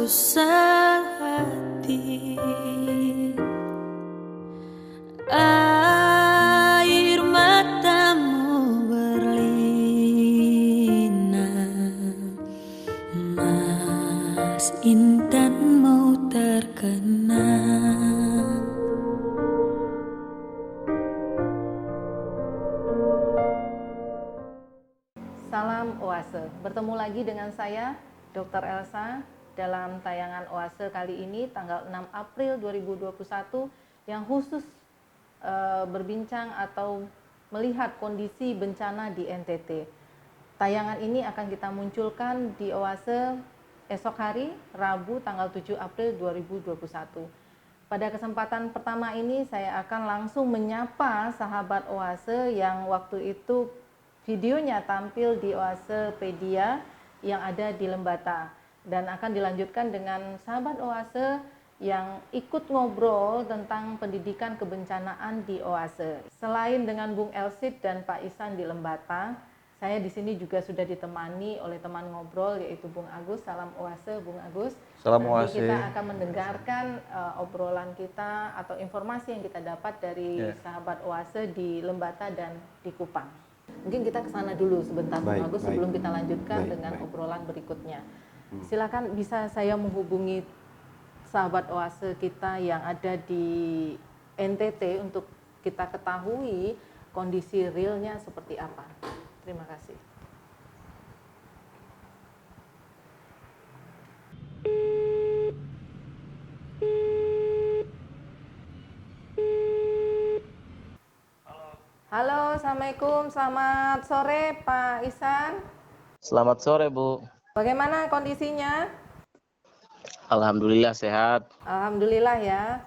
susah hati. Air matamu berlinang, Mas intanmu terkenang. Salam Oase, bertemu lagi dengan saya Dr. Elsa dalam tayangan Oase kali ini tanggal 6 April 2021 yang khusus berbincang atau melihat kondisi bencana di NTT. Tayangan ini akan kita munculkan di Oase esok hari Rabu tanggal 7 April 2021. Pada kesempatan pertama ini saya akan langsung menyapa sahabat Oase yang waktu itu videonya tampil di Oasepedia yang ada di Lembata, dan akan dilanjutkan dengan sahabat Oase yang ikut ngobrol tentang pendidikan kebencanaan di Oase. Selain dengan Bung Elsid dan Pak Ihsan di Lembata, saya di sini juga sudah ditemani oleh teman ngobrol yaitu Bung Agus. Salam Oase, Bung Agus. Salam Nanti Oase. kita akan mendengarkan obrolan kita atau informasi yang kita dapat dari sahabat Oase di Lembata dan di Kupang. Mungkin kita ke sana dulu sebentar, Bung Agus, sebelum kita lanjutkan dengan obrolan berikutnya. Silakan, bisa saya menghubungi sahabat Oase kita yang ada di NTT untuk kita ketahui kondisi realnya seperti apa. Terima kasih. Halo, Assalamualaikum. Selamat sore, Pak Ihsan. Selamat sore, Bu. Bagaimana kondisinya? Alhamdulillah sehat. Alhamdulillah ya.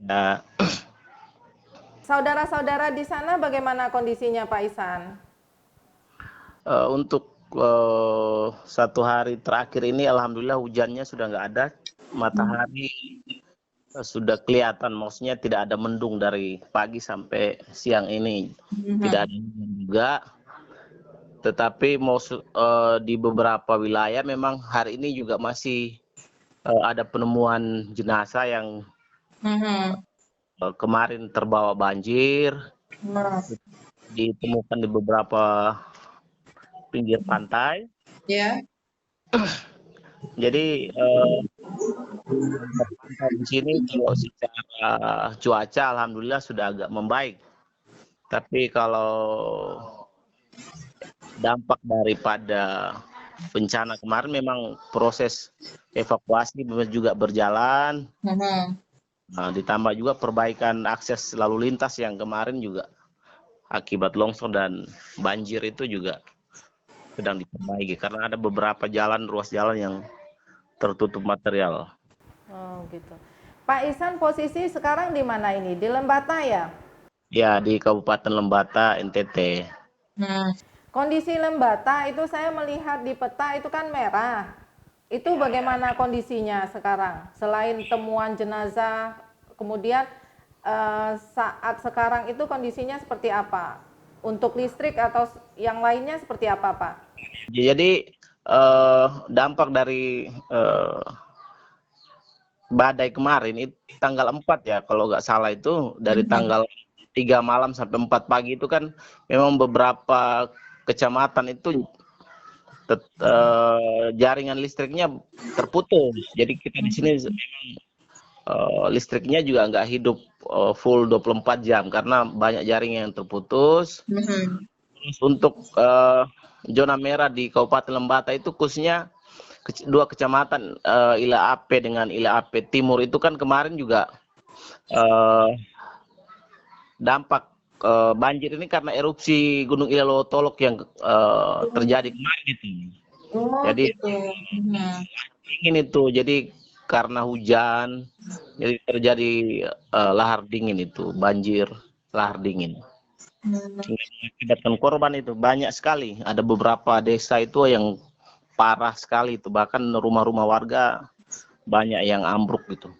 Ya, Saudara-saudara di sana bagaimana kondisinya, Pak Ihsan? untuk satu hari terakhir ini alhamdulillah hujannya sudah nggak ada. Matahari sudah kelihatan, maksudnya tidak ada mendung dari pagi sampai siang ini. Tidak ada hujan juga. Tetapi di beberapa wilayah memang hari ini juga masih ada penemuan jenazah yang kemarin terbawa banjir, ditemukan di beberapa pinggir pantai. Ya. Jadi di sini kalau secara cuaca alhamdulillah sudah agak membaik. Tapi kalau dampak daripada bencana kemarin memang proses evakuasi juga berjalan. Nah, ditambah juga perbaikan akses lalu lintas yang kemarin juga akibat longsor dan banjir itu juga sedang diperbaiki karena ada beberapa ruas jalan yang tertutup material. Oh gitu. Pak Ihsan posisi sekarang di mana ini? Di Lembata ya? Ya, di Kabupaten Lembata, NTT. Kondisi Lembata itu saya melihat di peta itu kan merah. Itu bagaimana kondisinya sekarang? Selain temuan jenazah, kemudian saat sekarang itu kondisinya seperti apa? Untuk listrik atau yang lainnya seperti apa, Pak? Jadi dampak dari badai kemarin itu tanggal 4 ya kalau nggak salah, itu dari tanggal 3 malam sampai 4 pagi itu kan memang beberapa kecamatan itu jaringan listriknya terputus. Jadi kita di sini memang listriknya juga nggak hidup full 24 jam karena banyak jaringan yang terputus. Terus untuk zona merah di Kabupaten Lembata itu khususnya dua kecamatan Ila Ape dengan Ila Ape Timur itu kan kemarin juga dampak banjir ini karena erupsi Gunung Ilelotolok yang terjadi kemarin itu. Jadi dingin itu, jadi karena hujan jadi terjadi lahar dingin itu, banjir lahar dingin. Mengakibatkan korban itu banyak sekali, ada beberapa desa itu yang parah sekali itu, bahkan rumah-rumah warga banyak yang ambruk gitu.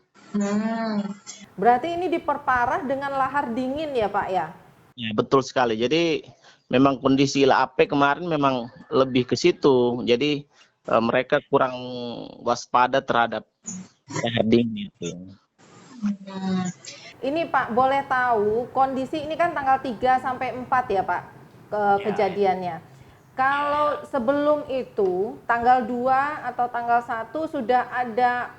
Berarti ini diperparah dengan lahar dingin ya, Pak ya? Ya, betul sekali. Jadi memang kondisi LAP kemarin memang lebih ke situ. Jadi mereka kurang waspada terhadap lahar dingin itu. Ini Pak, boleh tahu kondisi ini kan tanggal 3 sampai 4 ya Pak kejadiannya. Kalau sebelum itu tanggal 2 atau tanggal 1 sudah ada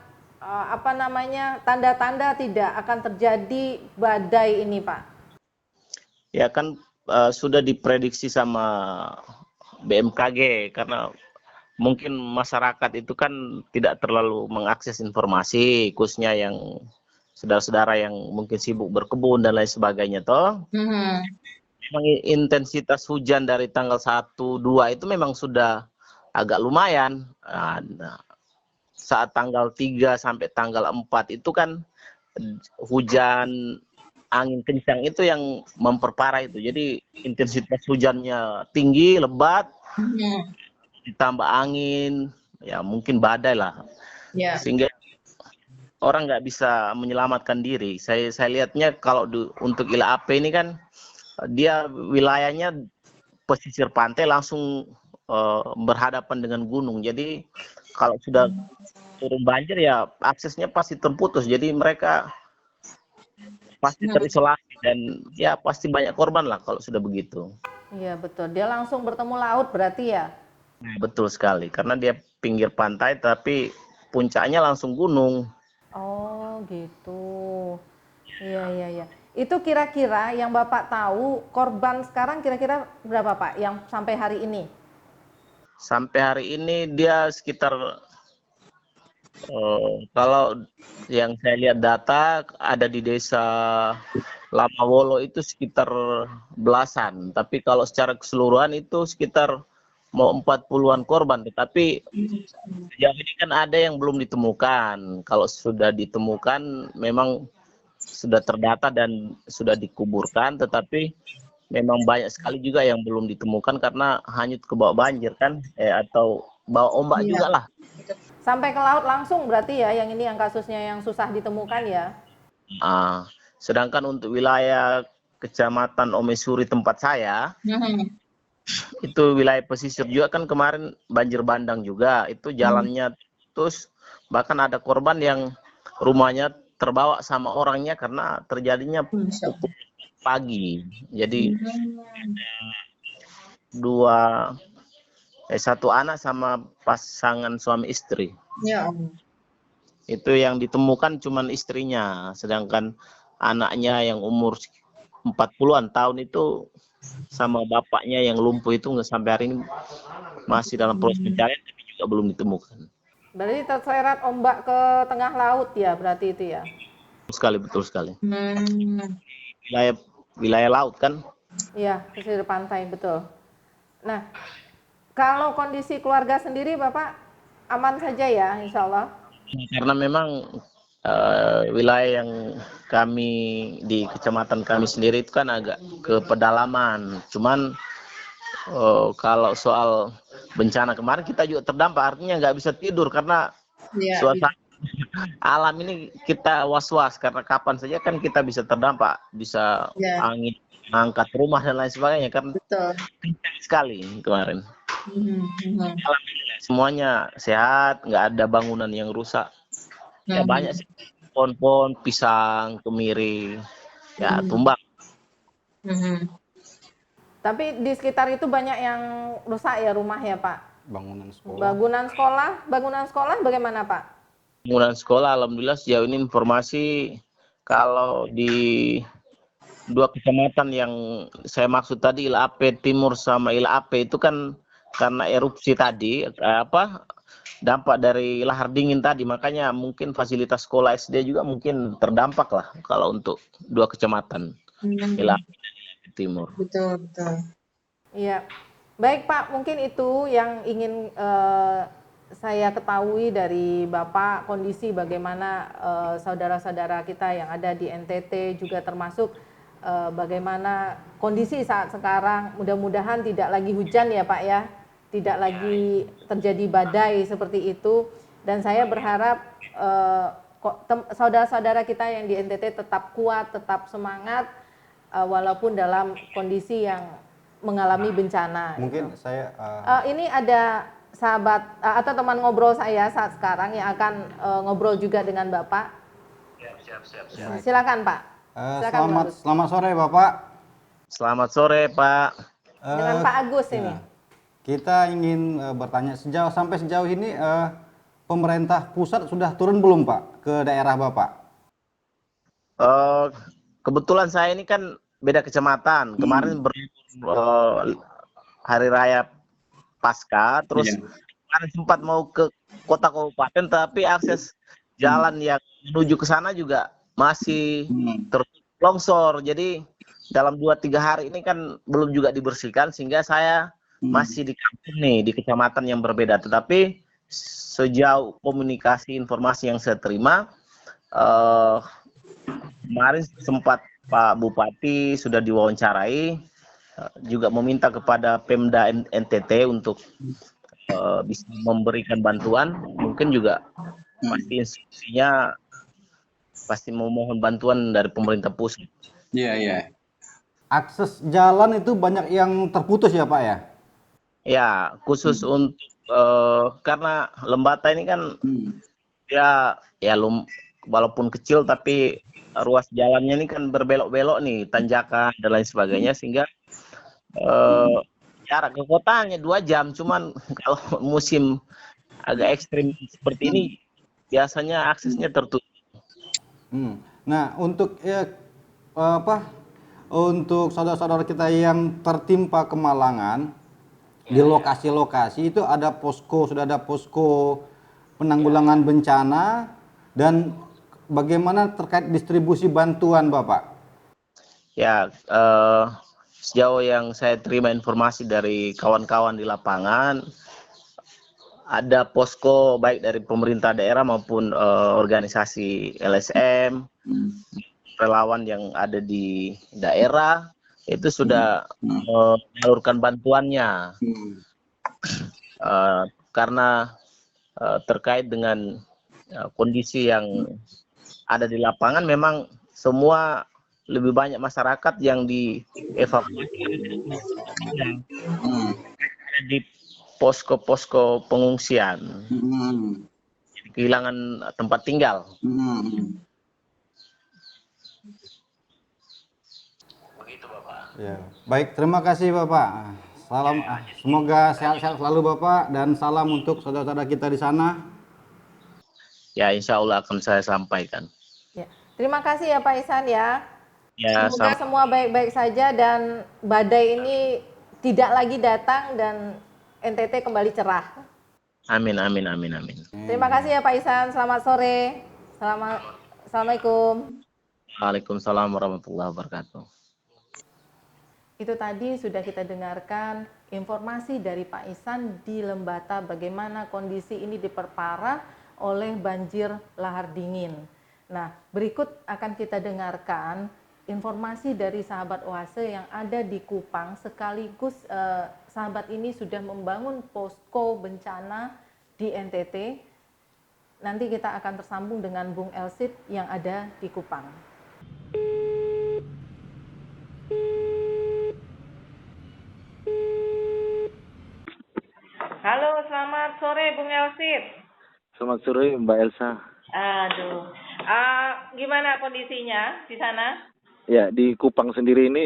tanda-tanda tidak akan terjadi badai ini Pak? Ya kan sudah diprediksi sama BMKG karena mungkin masyarakat itu kan tidak terlalu mengakses informasi, khususnya yang saudara-saudara yang mungkin sibuk berkebun dan lain sebagainya toh. Memang intensitas hujan dari tanggal 1, 2 itu memang sudah agak lumayan. Nah, saat tanggal 3 sampai tanggal 4 itu kan hujan angin kencang itu yang memperparah itu. Jadi intensitas hujannya tinggi, lebat, ditambah angin, ya mungkin badai lah. Sehingga orang nggak bisa menyelamatkan diri. Saya lihatnya kalau untuk ILAP ini kan dia wilayahnya pesisir pantai langsung berhadapan dengan gunung. Jadi kalau sudah turun banjir ya aksesnya pasti terputus. Jadi mereka pasti terisolasi dan ya pasti banyak korban lah kalau sudah begitu. Iya betul. Dia langsung bertemu laut berarti ya? Betul sekali. Karena dia pinggir pantai tapi puncaknya langsung gunung. Oh gitu. Iya. Itu kira-kira yang Bapak tahu korban sekarang kira-kira berapa Pak yang sampai hari ini? Sampai hari ini dia sekitar kalau yang saya lihat data ada di desa Lamawolo itu sekitar belasan. Tapi kalau secara keseluruhan itu sekitar mau 40-an korban. Tetapi sejauh ini kan ada yang belum ditemukan. Kalau sudah ditemukan memang sudah terdata dan sudah dikuburkan, tetapi memang banyak sekali juga yang belum ditemukan karena hanyut ke bawah banjir kan, atau bawa ombak juga lah. Sampai ke laut langsung berarti ya, yang ini yang kasusnya yang susah ditemukan ya? Sedangkan untuk wilayah Kecamatan Omesuri tempat saya, itu wilayah pesisir juga kan kemarin banjir bandang juga, itu jalannya terus bahkan ada korban yang rumahnya terbawa sama orangnya karena terjadinya pukul pagi. Jadi satu anak sama pasangan suami istri. Itu yang ditemukan cuman istrinya, sedangkan anaknya yang umur 40-an tahun itu sama bapaknya yang lumpuh itu nggak sampai hari ini masih dalam proses pencarian tapi juga belum ditemukan. Berarti terseret ombak ke tengah laut ya berarti itu ya? Betul sekali. Wilayah laut kan? Iya, pesisir pantai betul. Nah, kalau kondisi keluarga sendiri Bapak aman saja ya, insya Allah? Karena memang wilayah yang kami di kecamatan kami sendiri itu kan agak ke pedalaman. Cuman kalau soal bencana kemarin kita juga terdampak, artinya nggak bisa tidur karena suasana alam ini kita was-was karena kapan saja kan kita bisa terdampak, bisa angin angkat rumah dan lain sebagainya kan. Kencang sekali kemarin. Alhamdulillah semuanya sehat, nggak ada bangunan yang rusak. Ya banyak sih pohon-pohon pisang, kemiri, ya tumbang. Tapi di sekitar itu banyak yang rusak ya rumah ya Pak? Bangunan sekolah bagaimana Pak? Bangunan sekolah alhamdulillah sejauh ini informasi kalau di 2 kecamatan yang saya maksud tadi ILAP Timur sama ILAP itu kan karena erupsi tadi dampak dari lahar dingin tadi, makanya mungkin fasilitas sekolah SD juga mungkin terdampak lah kalau untuk 2 kecamatan ILAP Timur. Betul. Iya. Baik Pak, mungkin itu yang ingin saya ketahui dari Bapak, kondisi bagaimana saudara-saudara kita yang ada di NTT juga termasuk bagaimana kondisi saat sekarang. Mudah-mudahan tidak lagi hujan ya Pak ya, tidak lagi terjadi badai seperti itu. Dan saya berharap saudara-saudara kita yang di NTT tetap kuat, tetap semangat walaupun dalam kondisi yang mengalami bencana. Mungkin saya ini ada sahabat atau teman ngobrol saya saat sekarang yang akan ngobrol juga dengan Bapak. Siap. Silakan Pak. Silakan Selamat sore Bapak. Selamat sore Pak. Dengan Pak Agus ini. Kita ingin bertanya sampai sejauh ini pemerintah pusat sudah turun belum Pak ke daerah Bapak? Kebetulan saya ini kan beda kecamatan. Kemarin hari raya Pasca, terus kemarin sempat mau ke kota kabupaten, tapi akses jalan yang menuju ke sana juga masih terlongsor. Jadi dalam 2-3 hari ini kan belum juga dibersihkan, sehingga saya masih di kampung nih, di kecamatan yang berbeda. Tetapi sejauh komunikasi informasi yang saya terima, kemarin sempat Pak Bupati sudah diwawancarai, juga meminta kepada Pemda NTT untuk bisa memberikan bantuan. Mungkin juga pasti institusinya pasti memohon bantuan dari pemerintah pusat. Iya. Akses jalan itu banyak yang terputus ya Pak ya? Ya, khusus untuk karena Lembata ini kan walaupun kecil tapi ruas jalannya ini kan berbelok-belok nih, tanjakan dan lain sebagainya, sehingga jarak ke kotanya 2 jam. Cuman kalau musim agak ekstrim seperti ini biasanya aksesnya tertutup. Nah, untuk untuk saudara-saudara kita yang tertimpa kemalangan di lokasi-lokasi itu sudah ada posko penanggulangan bencana, dan bagaimana terkait distribusi bantuan Bapak? Ya, sejauh yang saya terima informasi dari kawan-kawan di lapangan, ada posko baik dari pemerintah daerah maupun organisasi LSM, relawan yang ada di daerah, itu sudah menyalurkan bantuannya. Karena terkait dengan kondisi yang ada di lapangan, memang semua lebih banyak masyarakat yang dievakuasi di posko-posko pengungsian, kehilangan tempat tinggal. Begitu Bapak. Ya. Baik, terima kasih Bapak. Salam, semoga sehat-sehat selalu Bapak, dan salam untuk saudara-saudara kita di sana. Ya, insya Allah akan saya sampaikan. Ya. Terima kasih ya Pak Ihsan ya. Ya, semoga semua baik-baik saja dan badai ini tidak lagi datang dan NTT kembali cerah. Amin. Terima kasih ya Pak Ihsan. Selamat sore. Assalamualaikum. Waalaikumsalam warahmatullahi wabarakatuh. Itu tadi sudah kita dengarkan informasi dari Pak Ihsan di Lembata, bagaimana kondisi ini diperparah oleh banjir lahar dingin. Nah, berikut akan kita dengarkan informasi dari sahabat Oase yang ada di Kupang, sekaligus sahabat ini sudah membangun posko bencana di NTT. Nanti kita akan tersambung dengan Bung Elsit yang ada di Kupang. Halo, selamat sore Bung Elsit. Selamat sore Mbak Elsa. Aduh, gimana kondisinya di sana? Ya, di Kupang sendiri ini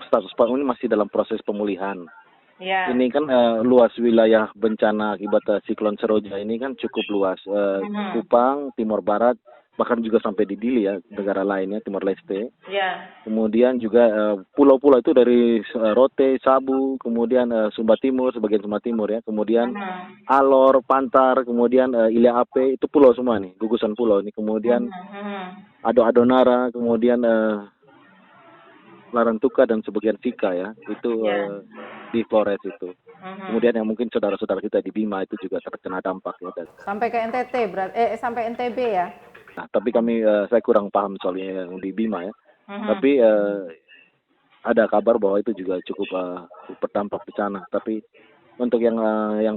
status Kupang ini masih dalam proses pemulihan. Ya. Ini kan luas wilayah bencana akibat siklon Seroja ini kan cukup luas. Kupang, Timor Barat, bahkan juga sampai di Dili ya, negara lainnya, Timor Leste. Ya. Kemudian juga pulau-pulau itu dari Rote, Sabu, kemudian Sumba Timur, sebagian Sumba Timur ya. Kemudian Alor, Pantar, kemudian Ilia Ape, itu pulau semua nih, gugusan pulau ini. Kemudian Adonara, kemudian Larantuka dan sebagian Sika ya, itu di Flores itu. Kemudian yang mungkin saudara-saudara kita di Bima itu juga terkena dampak ya. Sampai ke NTT sampai NTB ya. Nah, tapi saya kurang paham soalnya yang di Bima ya. Tapi ada kabar bahwa itu juga cukup berdampak bencana. Tapi untuk yang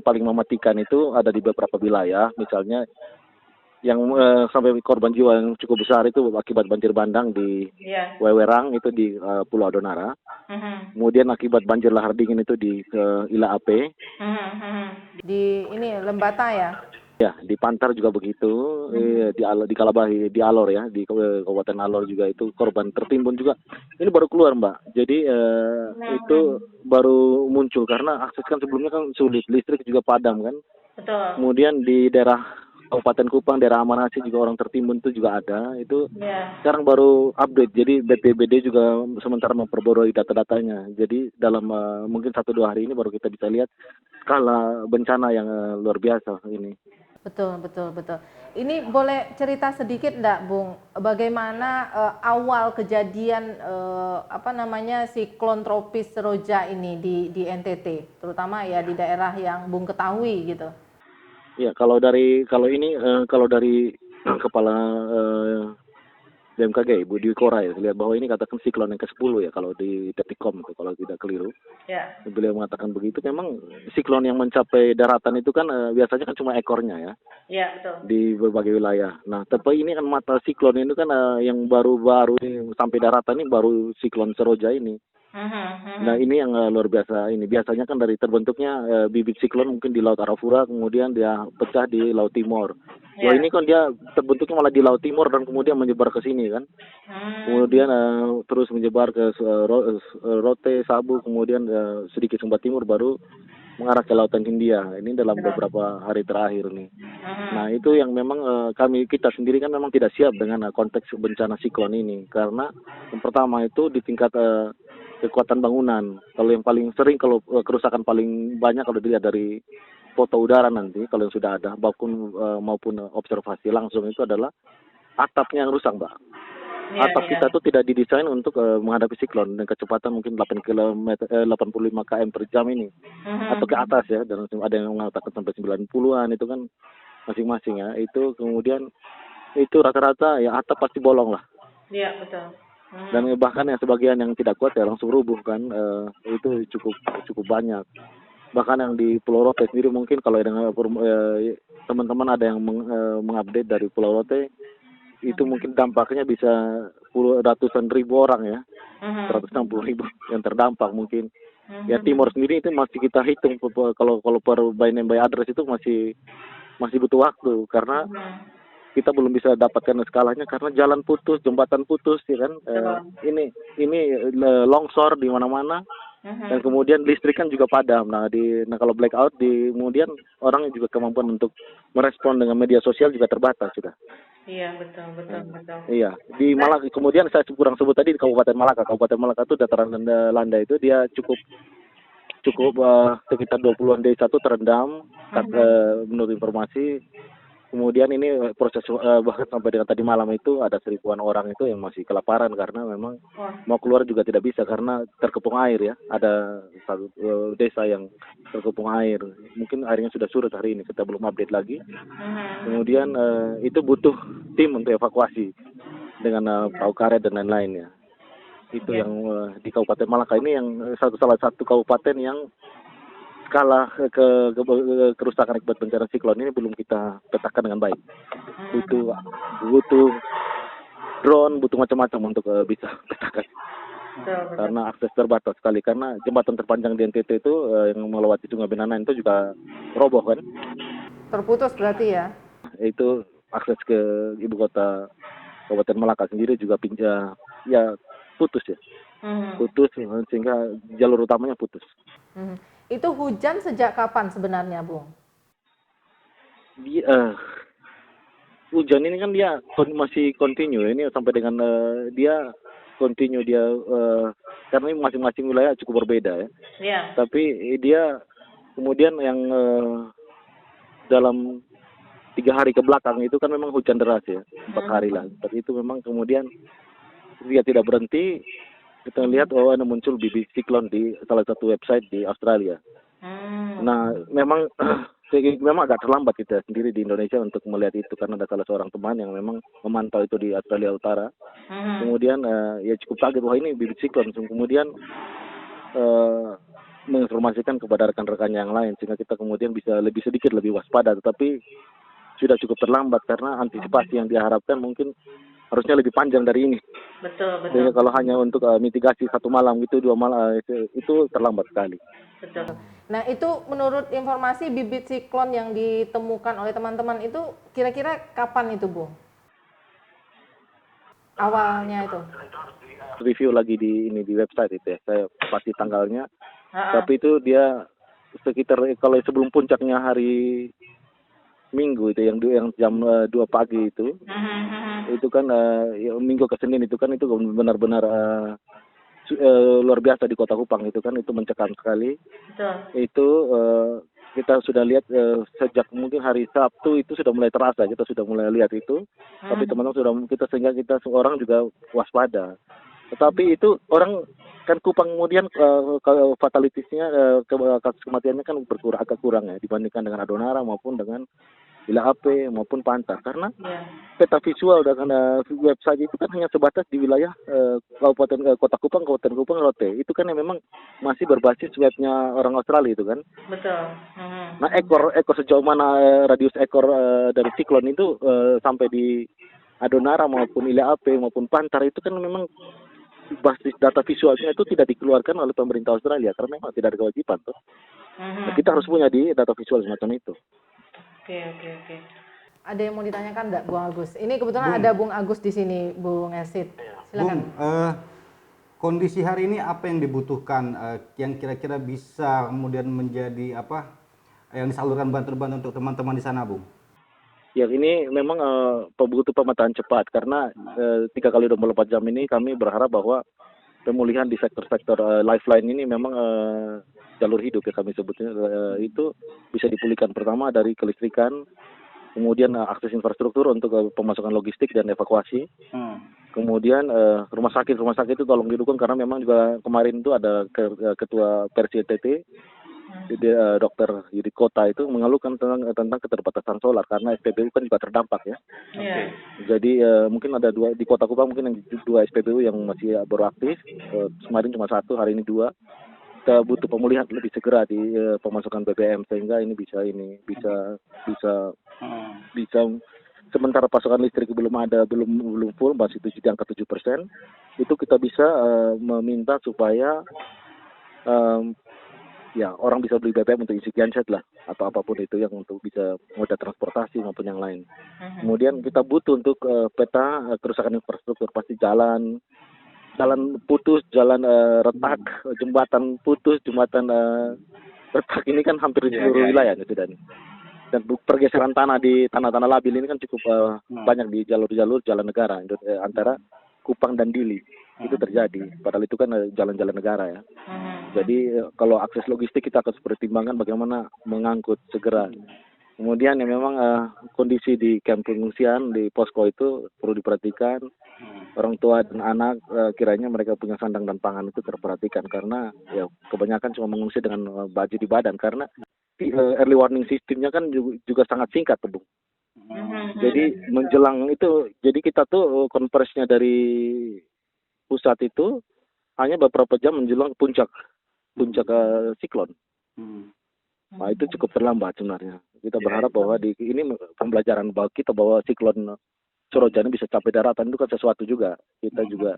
paling mematikan itu ada di beberapa wilayah, misalnya yang sampai korban jiwa yang cukup besar itu akibat banjir bandang di Wewerang itu di Pulau Adonara. Kemudian akibat banjir lahar dingin itu di Ila Ape. Di ini Lembata ya? Ya, di Pantar juga begitu, di Kalabahi, di Alor ya, di Kabupaten Alor juga itu korban tertimbun juga. Ini baru keluar Mbak, jadi itu baru muncul karena akses kan sebelumnya kan sulit, listrik juga padam kan. Betul. Kemudian di daerah Kabupaten Kupang, daerah Amanasi juga orang tertimbun itu juga ada. Itu sekarang baru update, jadi BPBD juga sementara memperbarui data-datanya. Jadi dalam mungkin 1-2 hari ini baru kita bisa lihat skala bencana yang luar biasa ini. Betul. Ini boleh cerita sedikit enggak, Bung? Bagaimana awal kejadian siklon tropis Roja ini di NTT, terutama ya di daerah yang Bung ketahui gitu. Ya, kalau dari kepala BMKG Ibu Dwi Kora ya, lihat bahwa ini katakan siklon yang ke-10 ya kalau di Detikcom itu kalau tidak keliru. Ya. Beliau mengatakan begitu, memang siklon yang mencapai daratan itu kan biasanya kan cuma ekornya ya. Iya, betul. Di berbagai wilayah. Nah, tapi ini kan mata siklon itu kan yang baru-baru sampai daratan ini baru siklon Seroja ini. Nah, ini yang luar biasa ini. Biasanya kan dari terbentuknya bibit siklon mungkin di Laut Arafura, kemudian dia pecah di Laut Timur. Wah, ini kan dia terbentuknya malah di Laut Timur dan kemudian menyebar ke sini kan. Kemudian terus menyebar ke Rote, Sabu, kemudian sedikit Sumba Timur baru mengarah ke Lautan Hindia. Ini dalam beberapa hari terakhir nih. Nah, itu yang memang kita sendiri kan memang tidak siap dengan konteks bencana siklon ini karena yang pertama itu di tingkat kekuatan bangunan. Kalau yang paling sering, kalau kerusakan paling banyak kalau dilihat dari foto udara nanti, kalau yang sudah ada maupun observasi langsung itu adalah atapnya yang rusak, Mbak. Atap kita tuh tidak didesain untuk menghadapi siklon dengan kecepatan mungkin 85 km per jam ini atau ke atas ya, dan ada yang mengatakan sampai 90-an itu kan masing-masing ya. Itu kemudian itu rata-rata ya atap pasti bolong lah. Iya, betul. Dan bahkan yang sebagian yang tidak kuat ya langsung rubuh kan, itu cukup banyak. Bahkan yang di Pulau Rote sendiri mungkin kalau dengan teman-teman ada yang mengupdate dari Pulau Rote, itu mungkin dampaknya bisa ratusan ribu orang ya, 160.000 yang terdampak mungkin. Ya Timor sendiri itu masih kita hitung kalau per by name by address itu masih butuh waktu karena kita belum bisa dapatkan skalanya karena jalan putus, jembatan putus ya kan. Ini longsor di mana-mana. Dan kemudian listrik kan juga padam. Nah kalau blackout kemudian orang juga kemampuan untuk merespon dengan media sosial juga terbatas sudah. Iya, betul. Iya, di Malaka kemudian saya kurang sebut tadi di Kabupaten Malaka. Kabupaten Malaka itu dataran landai itu dia cukup sekitar 20-an desa itu terendam menurut informasi. Kemudian ini proses bahkan sampai dengan tadi malam itu ada 1.000-an orang itu yang masih kelaparan karena memang mau keluar juga tidak bisa karena terkepung air ya. Ada satu desa yang terkepung air. Mungkin airnya sudah surut hari ini, kita belum update lagi. Kemudian itu butuh tim untuk evakuasi dengan perahu karet dan lain-lain ya. Itu yang di Kabupaten Malaka ini yang salah satu kabupaten yang skala kerusakan akibat bencana siklon ini belum kita petakan dengan baik. Butuh drone, butuh macam-macam untuk bisa petakan. Karena akses terbatas sekali karena jembatan terpanjang di NTT itu yang melewati Sungai Benana itu juga roboh kan. Terputus berarti ya? Itu akses ke ibu kota Kabupaten Malaka sendiri juga putus ya. Putus sehingga jalur utamanya putus. Itu hujan sejak kapan sebenarnya, Bung? Hujan ini kan dia masih continue ini sampai dengan dia continue karena ini masing-masing wilayah cukup berbeda ya. Yeah. Tapi dia kemudian yang dalam 3 hari ke belakang itu kan memang hujan deras ya, 4 hari lah. Tapi itu memang kemudian dia tidak berhenti. Kita lihat ada muncul bibit siklon di salah satu website di Australia. Nah, memang agak terlambat kita sendiri di Indonesia untuk melihat itu karena ada salah seorang teman yang memang memantau itu di Australia Utara. Kemudian ya cukup kaget wah ini bibit siklon. Kemudian menginformasikan kepada rekan-rekannya yang lain sehingga kita kemudian bisa lebih waspada. Tetapi sudah cukup terlambat karena antisipasi yang diharapkan mungkin harusnya lebih panjang dari ini. Betul, Jadi kalau hanya untuk mitigasi 1 malam gitu, 2 malam itu terlambat sekali. betul. Nah, itu menurut informasi bibit siklon yang ditemukan oleh teman-teman itu kira-kira kapan itu, Bu? Awalnya itu. Review lagi di website itu ya, saya pasti tanggalnya. Tapi itu dia sekitar kalau sebelum puncaknya hari Minggu itu yang jam 2 pagi itu kan Minggu ke Senin itu kan itu benar-benar luar biasa di Kota Kupang itu kan, itu mencekam sekali. Betul. Itu kita sudah lihat sejak mungkin hari Sabtu itu sudah mulai terasa, kita sudah mulai lihat itu. Tapi teman-teman sehingga kita orang juga waspada. Tetapi itu orang kan Kupang kemudian fatalitiesnya kasus kematiannya kan agak kurang ya dibandingkan dengan Adonara maupun dengan Ila Ape maupun Pantar, karena peta visual dengan website itu kan hanya sebatas di wilayah Kabupaten Kota Kupang, Kabupaten Kupang, Rote. Itu kan yang memang masih berbasis webnya orang Australia itu kan. Betul. Nah ekor sejauh mana radius ekor dari siklon itu sampai di Adonara maupun Ila Ape maupun Pantar itu kan memang basis data visualnya itu tidak dikeluarkan oleh pemerintah Australia karena memang tidak ada kewajiban tuh. Nah, kita harus punya di data visual semacam itu. Oke. Ada yang mau ditanyakan enggak, Bung Agus? Ini kebetulan ada Bung Agus di sini, Bung Esit. Silakan. Bung, kondisi hari ini apa yang dibutuhkan yang kira-kira bisa kemudian menjadi apa yang disalurkan bantuan-bantuan untuk teman-teman di sana, Bung? Ya ini memang butuh pemetaan cepat karena 3 kali 24 jam ini kami berharap bahwa pemulihan di sektor-sektor lifeline ini memang jalur hidup ya kami sebutnya itu bisa dipulihkan. Pertama dari kelistrikan, kemudian akses infrastruktur untuk pemasukan logistik dan evakuasi. Kemudian rumah sakit itu tolong didukung karena memang juga kemarin itu ada ketua Persi NTT Dokter Yudi Kota itu mengeluhkan tentang keterbatasan solar karena SPBU kan juga terdampak ya. Jadi mungkin ada 2 di Kota Kupang, mungkin yang 2 SPBU yang masih baru aktif. Kemarin cuma 1, hari ini 2. Kita butuh pemulihan lebih segera di pemasukan BBM sehingga ini bisa sementara pasokan listrik belum full, masih di angka 7%. Itu kita bisa meminta supaya ya orang bisa beli BBM untuk isi genset lah atau apapun itu yang untuk bisa moda transportasi maupun yang lain. Kemudian kita butuh untuk peta kerusakan infrastruktur, pasti jalan putus, jalan retak, jembatan putus, jembatan retak ini kan hampir di seluruh wilayah sudah nih. Dan pergeseran tanah di tanah-tanah labil ini kan cukup banyak di jalur-jalur jalan negara antara Kupang dan Dili itu terjadi. Padahal itu kan jalan-jalan negara ya. Jadi kalau akses logistik kita harus pertimbangkan bagaimana mengangkut segera. Kemudian yang memang kondisi di kamp pengungsian di posko itu perlu diperhatikan. Orang tua dan anak kiranya mereka punya sandang dan pangan itu terperhatikan karena ya kebanyakan cuma mengungsi dengan baju di badan karena early warning sistemnya kan juga sangat singkat, Bung. Jadi menjelang itu, jadi kita tuh konversinya dari pusat itu hanya beberapa jam menjelang puncak siklon. Nah itu cukup terlambat sebenarnya. Kita berharap bahwa ini pembelajaran bagi kita bahwa siklon Soroja ini bisa capai daratan itu kan sesuatu juga. Kita juga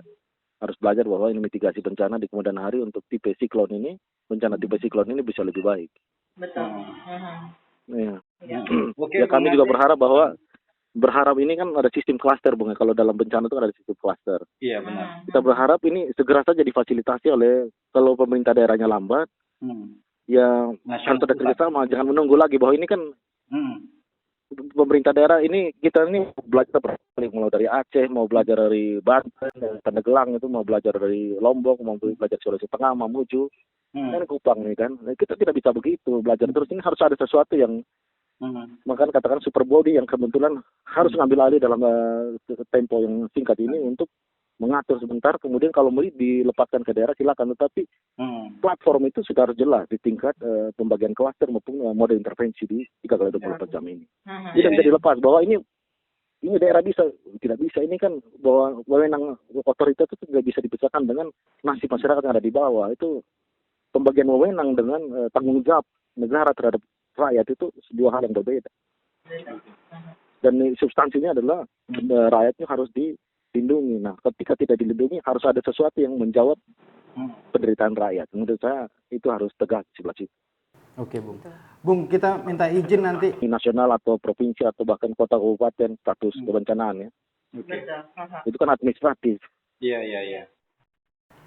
harus belajar bahwa ini mitigasi bencana di kemudian hari untuk tipe siklon ini, bencana tipe siklon ini bisa lebih baik. Betul. Ya kami juga berharap ini kan ada sistem klaster, Bung. Kalau dalam bencana itu ada sistem klaster. Iya benar. Kita berharap ini segera saja difasilitasi oleh kalau pemerintah daerahnya lambat, ya harus ada kerjasama. Jangan menunggu lagi bahwa ini kan pemerintah daerah ini kita ini belajar mulai dari Aceh, mau belajar dari Banten, Pandeglang itu mau belajar dari Lombok, mau belajar Sulawesi Tengah, Mamuju, dan Kupang nih kan. Nah, kita tidak bisa begitu belajar terus. Ini harus ada sesuatu yang makanya katakan super body yang kebetulan harus ngambil alih dalam tempo yang singkat ini untuk mengatur sebentar, kemudian kalau mau dilepaskan ke daerah silakan, tetapi platform itu sudah harus jelas di tingkat pembagian klaster maupun mode intervensi di 3 kali 24 jam ini. Tidak bisa dilepas bahwa ini daerah bisa, tidak bisa, ini kan bahwa wewenang otoritas itu tidak bisa dipisahkan dengan nasib masyarakat yang ada di bawah. Itu pembagian wewenang dengan tanggung jawab negara terhadap rakyat itu dua hal yang berbeda. Dan substansinya adalah rakyatnya harus dilindungi. Nah, ketika tidak dilindungi harus ada sesuatu yang menjawab penderitaan rakyat. Menurut saya itu harus tegak di sebelah situ. Oke, Bung. Bung, kita minta izin nanti. Di nasional atau provinsi atau bahkan kota kabupaten status kebencanaan ya. Itu kan administratif. Iya.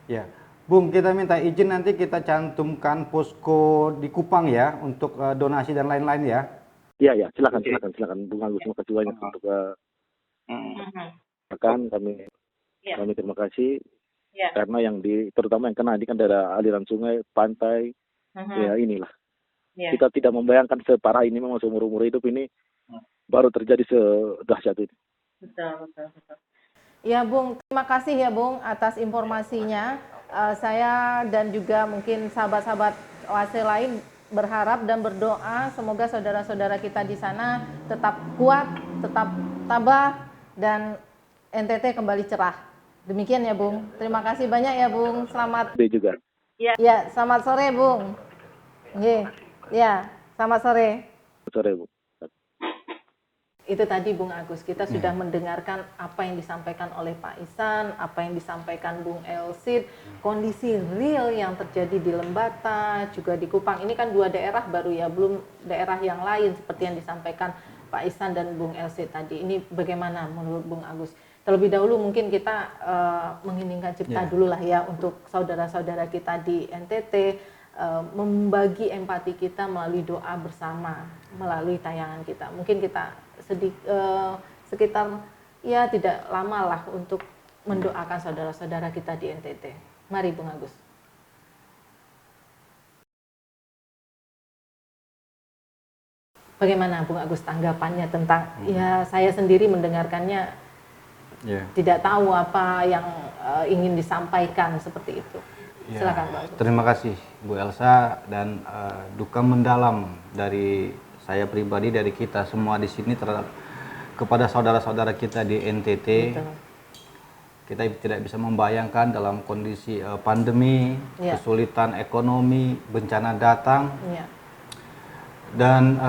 Ya, Bung, kita minta izin nanti kita cantumkan posko di Kupang ya untuk donasi dan lain-lain ya. Iya, silakan Bung Agus, terima kasih banyak untuk rekan kami. Kami terima kasih karena terutama yang kena ini kan daerah aliran sungai, pantai, ya inilah. Kita tidak membayangkan separah ini memang seumur-umur hidup ini baru terjadi sedahsyat ini. Betul. Ya Bung, terima kasih ya Bung atas informasinya. Saya dan juga mungkin sahabat-sahabat OASE lain berharap dan berdoa semoga saudara-saudara kita di sana tetap kuat, tetap tabah, dan NTT kembali cerah. Demikian ya Bung. Terima kasih banyak ya Bung. Selamat. Dia juga. Ya, selamat sore Bung. Ya, selamat sore. Sore Bu. Itu tadi Bung Agus, kita sudah mendengarkan apa yang disampaikan oleh Pak Ihsan, apa yang disampaikan Bung Elsit, kondisi real yang terjadi di Lembata, juga di Kupang. Ini kan 2 daerah baru ya, belum daerah yang lain seperti yang disampaikan Pak Ihsan dan Bung Elsit tadi. Ini bagaimana menurut Bung Agus? Terlebih dahulu mungkin kita mengheningkan cipta dulu lah ya untuk saudara-saudara kita di NTT, membagi empati kita melalui doa bersama, melalui tayangan kita. Mungkin kita sekitar ya tidak lama lah untuk mendoakan saudara-saudara kita di NTT. Mari Bung Agus. Bagaimana Bung Agus tanggapannya tentang ya saya sendiri mendengarkannya tidak tahu apa yang ingin disampaikan seperti itu. Silakan Bang Agus. Terima kasih Bu Elsa dan duka mendalam dari saya pribadi, dari kita semua di sini terhadap kepada saudara-saudara kita di NTT. Betul. Kita tidak bisa membayangkan dalam kondisi pandemi, kesulitan ekonomi, bencana datang. Dan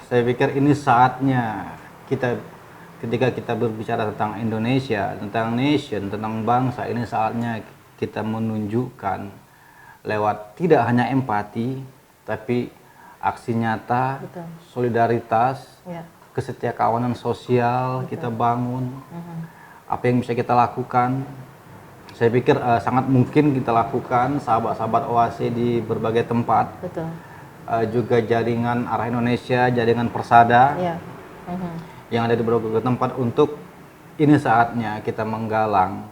saya pikir ini saatnya ketika kita berbicara tentang Indonesia, tentang nation, tentang bangsa, ini saatnya kita menunjukkan lewat tidak hanya empati, tapi aksi nyata, solidaritas, kesetiakawanan sosial kita bangun. Apa yang bisa kita lakukan? Saya pikir sangat mungkin kita lakukan, sahabat-sahabat OASE di berbagai tempat. Juga jaringan Arah Indonesia, jaringan Persada yang ada di berbagai tempat untuk ini saatnya kita menggalang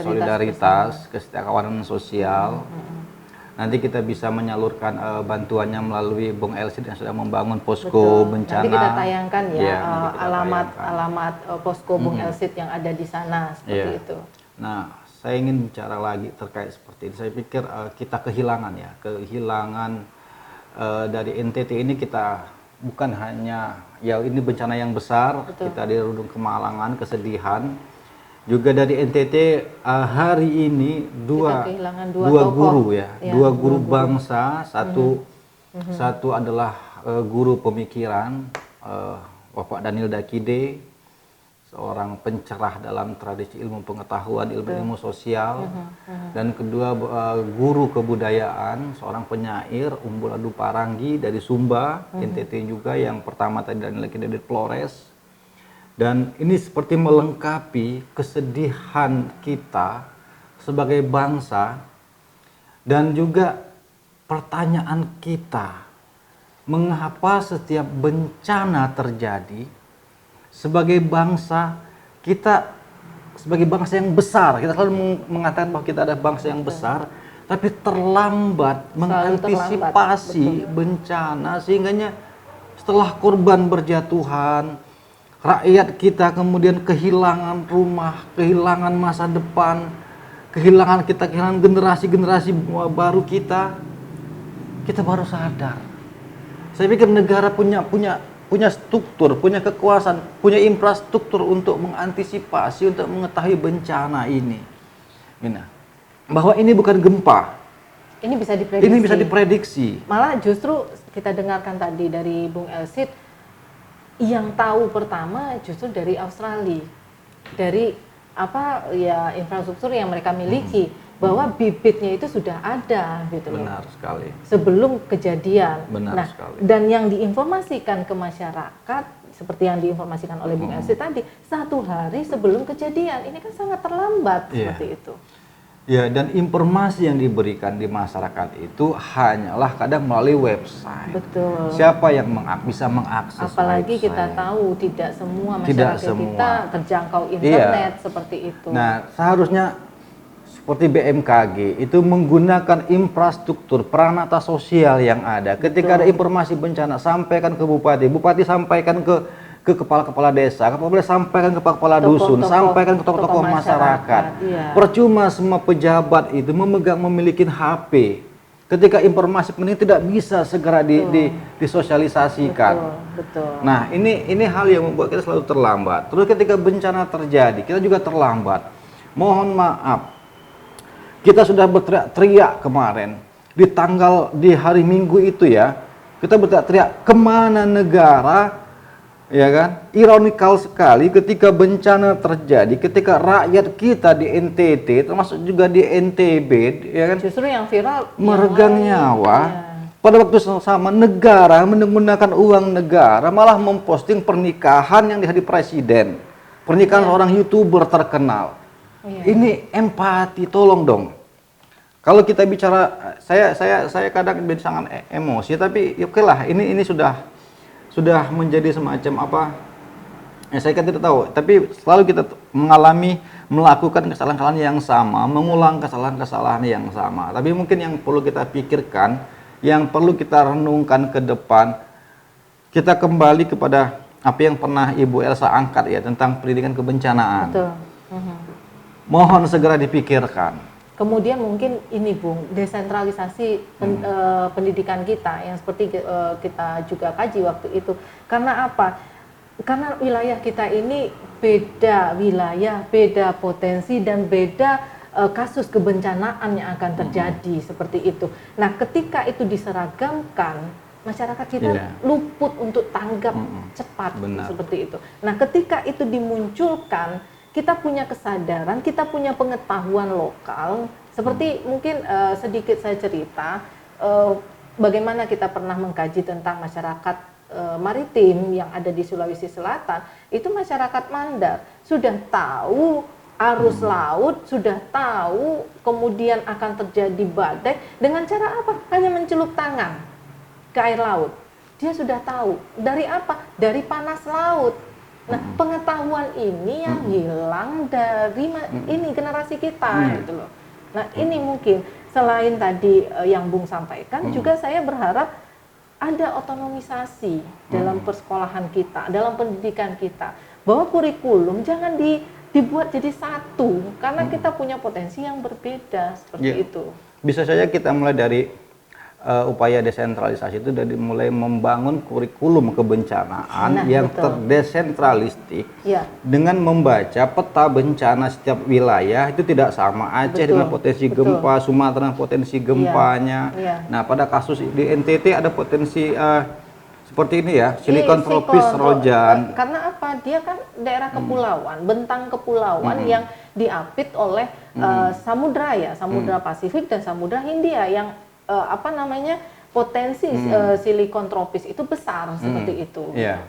solidaritas, kesetiakawanan sosial. Nanti kita bisa menyalurkan bantuannya melalui Bung Elsit yang sudah membangun posko bencana. Nanti kita tayangkan alamat posko Bung Elsit yang ada di sana seperti itu. Nah, saya ingin bicara lagi terkait seperti ini. Saya pikir kita kehilangan dari NTT ini. Kita bukan hanya ini bencana yang besar, kita dirundung kemalangan, kesedihan. Juga dari NTT hari ini dua guru dua guru bangsa, satu adalah guru pemikiran Bapak Daniel Dakide, seorang pencerah dalam tradisi ilmu pengetahuan, ilmu sosial, dan kedua guru kebudayaan, seorang penyair Umbuladu Paranggi dari Sumba, NTT juga, yang pertama tadi Daniel Dakide dari Flores. Dan ini seperti melengkapi kesedihan kita sebagai bangsa dan juga pertanyaan kita, mengapa setiap bencana terjadi sebagai bangsa kita, sebagai bangsa yang besar, kita selalu mengatakan bahwa kita ada bangsa yang besar, tapi terlambat mengantisipasi bencana, sehingganya setelah korban berjatuhan, rakyat kita kemudian kehilangan rumah, kehilangan masa depan, kehilangan generasi-generasi baru kita baru sadar. Saya pikir negara punya struktur, punya kekuasaan, punya infrastruktur untuk mengantisipasi, untuk mengetahui bencana ini. Bahwa ini bukan gempa. Ini bisa diprediksi. Malah justru kita dengarkan tadi dari Bung Elsit, yang tahu pertama justru dari Australia, dari apa ya infrastruktur yang mereka miliki, bahwa bibitnya itu sudah ada gitu loh. Benar sekali. Sebelum kejadian. Benar Nah, sekali. dan yang diinformasikan ke masyarakat seperti yang diinformasikan oleh Bung Elsie tadi, 1 hari sebelum kejadian, ini kan sangat terlambat seperti itu. Ya, dan informasi yang diberikan di masyarakat itu hanyalah kadang melalui website. Betul. Siapa yang bisa mengakses Apalagi website? kita tahu tidak semua Tidak masyarakat semua. kita terjangkau internet seperti itu. Nah, seharusnya seperti BMKG itu menggunakan infrastruktur peranata sosial yang ada. Ketika ada informasi bencana, sampaikan ke bupati, bupati sampaikan ke kepala-kepala desa, kepala desa sampaikan ke kepala dusun, sampaikan ke tokoh-tokoh masyarakat. Iya. Percuma semua pejabat itu memiliki HP. Ketika informasi penting tidak bisa segera disosialisasikan. Betul. Nah, ini hal yang membuat kita selalu terlambat. Terus ketika bencana terjadi, kita juga terlambat. Mohon maaf, kita sudah berteriak-teriak kemarin di hari Minggu itu ya, kita berteriak kemana negara, ya kan? Ironikal sekali ketika bencana terjadi, ketika rakyat kita di NTT, termasuk juga di NTB, ya kan? Justru yang viral meregang nyawa. Ya. Pada waktu sama negara menggunakan uang negara malah memposting pernikahan yang di hari presiden, pernikahan seorang YouTuber terkenal. Ini empati, tolong dong. Kalau kita bicara, saya kadang sangat emosi, tapi oke lah, ini sudah menjadi semacam apa? Ya, saya kan tidak tahu, tapi selalu kita melakukan kesalahan-kesalahan yang sama, mengulang kesalahan-kesalahan yang sama. Tapi mungkin yang perlu kita pikirkan, yang perlu kita renungkan ke depan, kita kembali kepada apa yang pernah Ibu Elsa angkat ya tentang pendidikan kebencanaan. Betul. Mohon segera dipikirkan. Kemudian mungkin ini Bung, desentralisasi pendidikan kita yang seperti kita juga kaji waktu itu. Karena apa? Karena wilayah kita ini beda wilayah, beda potensi dan beda kasus kebencanaan yang akan terjadi seperti itu. Nah, ketika itu diseragamkan, masyarakat kita luput untuk tanggap cepat seperti itu. Nah, ketika itu dimunculkan, kita punya kesadaran, kita punya pengetahuan lokal, seperti mungkin sedikit saya cerita, bagaimana kita pernah mengkaji tentang masyarakat maritim yang ada di Sulawesi Selatan, itu masyarakat Mandar, sudah tahu arus laut, sudah tahu kemudian akan terjadi badai, dengan cara apa? Hanya mencelup tangan ke air laut. Dia sudah tahu, dari apa? Dari panas laut. Nah, pengetahuan ini yang hilang dari ini generasi kita gitu loh. Nah, ini mungkin selain tadi yang Bung sampaikan, juga saya berharap ada otonomisasi dalam persekolahan kita, dalam pendidikan kita, bahwa kurikulum jangan dibuat jadi satu, karena kita punya potensi yang berbeda seperti itu. Bisa saja kita mulai dari upaya desentralisasi itu dari mulai membangun kurikulum kebencanaan yang terdesentralistik dengan membaca peta bencana setiap wilayah itu tidak sama. Aceh dengan potensi gempa, Sumatera dengan potensi gempanya. Nah, pada kasus di NTT ada potensi seperti ini ya, silikon tropis Rojan. Karena apa? Dia kan daerah kepulauan, bentang kepulauan yang diapit oleh samudra ya, samudra Pasifik dan samudra Hindia yang potensi silikon tropis itu besar seperti itu. Iya.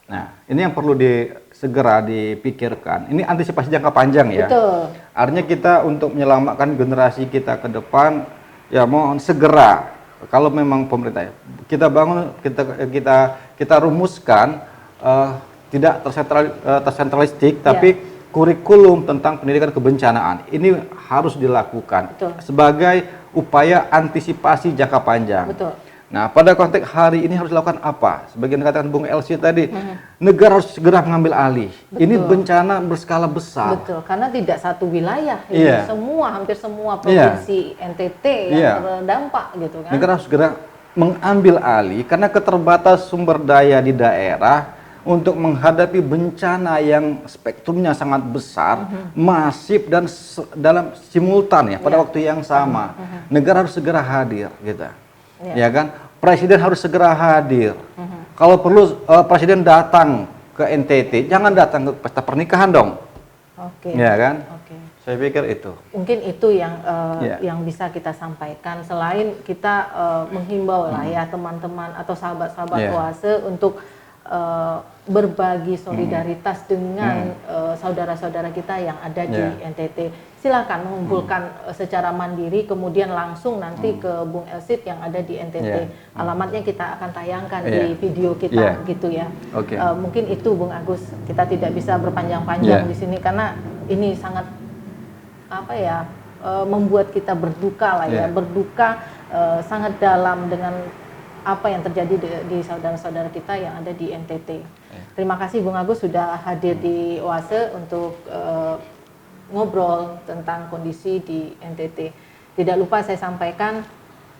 Nah, ini yang perlu segera dipikirkan. Ini antisipasi jangka panjang ya. Betul. Artinya kita untuk menyelamatkan generasi kita ke depan, ya mohon segera. Kalau memang pemerintah, kita bangun, kita rumuskan tidak tersentralistik, tapi kurikulum tentang pendidikan kebencanaan ini harus dilakukan sebagai upaya antisipasi jangka panjang. Betul. Nah, pada konteks hari ini harus dilakukan apa? Sebagian katakan Bung Elsie tadi, negara harus segera mengambil alih. Ini bencana berskala besar. Betul, karena tidak satu wilayah, hampir semua provinsi NTT yang terdampak gitu kan. Negara harus segera mengambil alih karena keterbatas sumber daya di daerah untuk menghadapi bencana yang spektrumnya sangat besar, masif dan dalam simultan ya pada waktu yang sama. Negara harus segera hadir, gitu. Ya kan? Presiden harus segera hadir. Kalau perlu presiden datang ke NTT, jangan datang ke pesta pernikahan dong. Oke. Ya kan? Oke. Saya pikir itu. Mungkin itu yang Ya. yang bisa kita sampaikan, selain kita menghimbau lah ya teman-teman atau sahabat-sahabat Ya. Oase untuk berbagi solidaritas dengan saudara-saudara kita yang ada di Ya. NTT. Silakan mengumpulkan secara mandiri, kemudian langsung nanti ke Bung Elsit yang ada di NTT. Ya. Alamatnya kita akan tayangkan Ya. di video kita Ya. gitu ya. Oke. Mungkin itu Bung Agus, kita tidak bisa berpanjang-panjang Ya. di sini karena ini sangat apa ya, membuat kita berduka lah ya, Ya. berduka sangat dalam dengan apa yang terjadi di saudara-saudara kita yang ada di NTT. Terima kasih Bung Agus sudah hadir di Oase untuk ngobrol tentang kondisi di NTT. Tidak lupa saya sampaikan,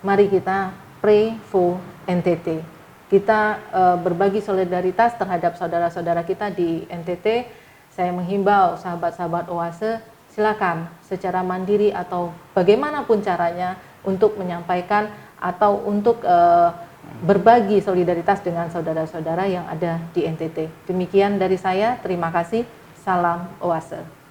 mari kita pray for NTT. Kita berbagi solidaritas terhadap saudara-saudara kita di NTT. Saya menghimbau sahabat-sahabat Oase, silakan secara mandiri atau bagaimanapun caranya untuk menyampaikan atau untuk berbagi solidaritas dengan saudara-saudara yang ada di NTT. Demikian dari saya, terima kasih. Salam Oase.